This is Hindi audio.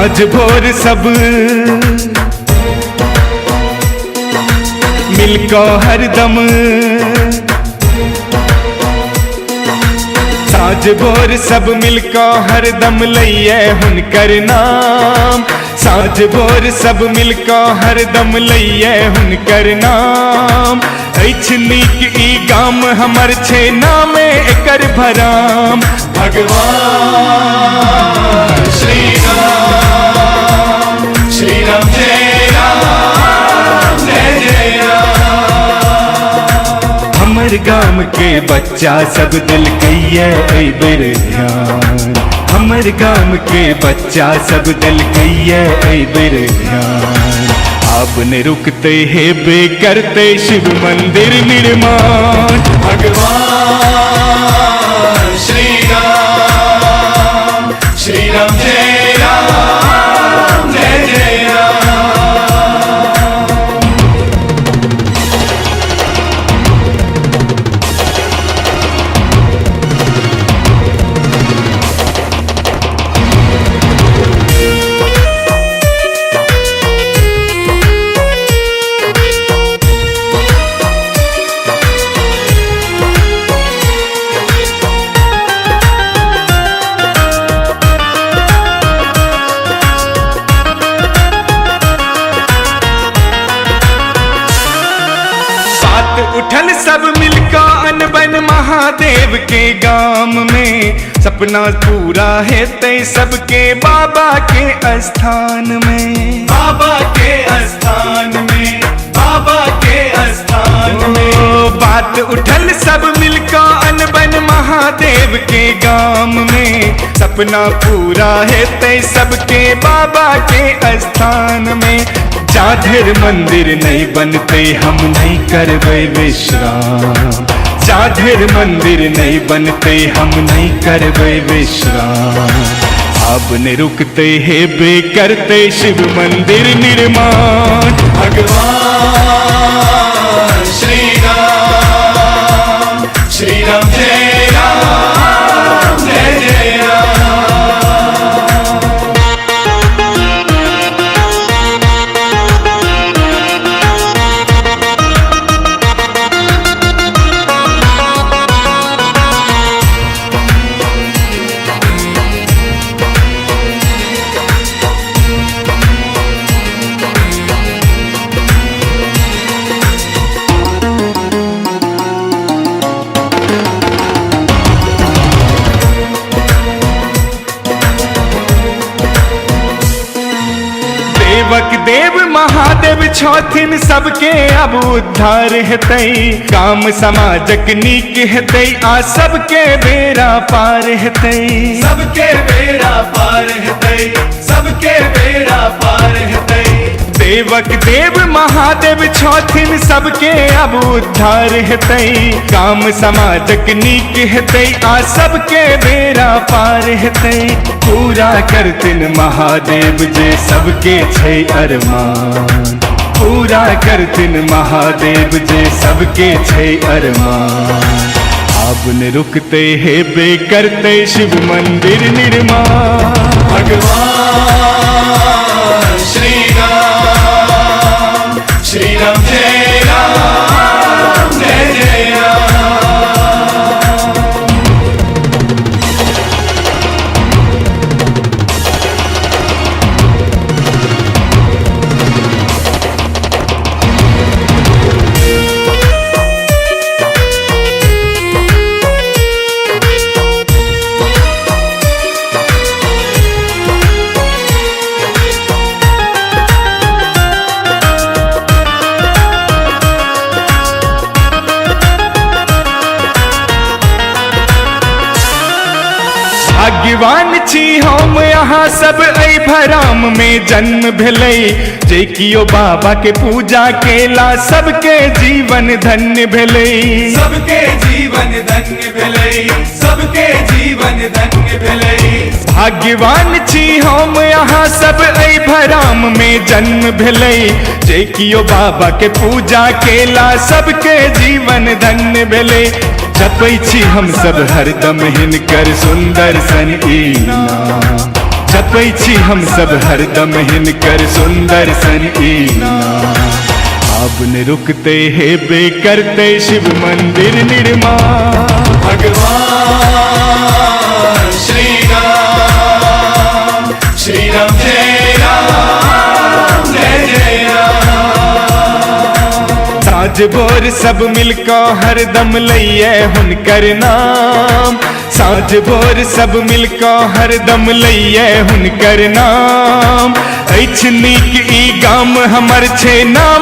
साँझ भोर सब मिलको हरदम, साँझ भोर सब मिलको हरदम लइए हुनकर नाम। साँझ भोर सब मिलको हरदम लइए हुनकर नाम। अछि नीक ई गाम हमर छै नामे एकर भराम। भगवान श्री राम, श्री राम जय राम जय जय राम। हमर गाम के बच्चा सब दिल कहिए ऐ बेर ध्यान। हमर गाम के बच्चा सब दिल कहिए ऐ बेर ध्यान। अब न रुकते है बे करते शिव मंदिर निर्माण। भगवान श्री राम, श्री राम जय राम जय जय राम। उठल सब मिलका अनबन महादेव के गाम में। सपना पूरा है तय सबके बाबा के स्थान में। बाबा के स्थान में, बाबा के स्थान में। बात उठल सब मिलका अनबन महादेव के गाम में। सपना पूरा है तय सबके बाबा के स्थान में। जाधर मंदिर नहीं बनते हम नहीं करबे विश्राम। जाधर मंदिर नहीं बनते हम नहीं करबे विश्राम। अब न रुकते है बे करते शिव मंदिर निर्माण। भगवान श्री राम, श्री राम जय राम जय जय राम। देवक देव महादेव छथिन सबके अब उद्धार हेतै। काम समाजक नीक हेतै आ सबके बेड़ा पार हेतै। सबके बेड़ा पार हेतै, सबके बेड़ा पार हेतै। देवक देव महादेव छथिन सबके अब उद्धार हेतै। काम समाजक नीक हेतै आ सबके बेड़ा पार हेतै। पूरा करथिन महादेव जे सबके छै अरमान। पूरा करथिन महादेव जे सबके छै अरमान। अब न रुकते है बे करते शिव मंदिर निर्माण। भगवान श्री राम, श्री राम जय राम जय जय राम। भाग्यवान छी हम यहाँ सब ऐ भराम में जन्म भेलै। जे कियो बाबा के पूजा केला सबके जीवन धन्य भेलै। सबके जीवन धन्य भेलै, सबके जीवन धन्य भेलै। भाग्यवान छी हम यहाँ सब ऐ भराम में जन्म भेलै। जे कियो बाबा के पूजा केला सबके जीवन धन्य भेलै। जपै छी हम सब हरदम हिनकर सुंदर सन ई नाम। जपै छी हम सब हरदम हिनकर सुंदर सन ई नाम। अब न रुकते हेबे करते शिव मंदिर निर्माण। भगवान श्री राम जय राम जय जय राम। साँझ भोर सब मिलकर हरदम लइए हुनकर नाम। साँझ भोर सब मिलकर हरदम लइए हुनकर नाम। अछि नीक ई गाम हमर छै नाम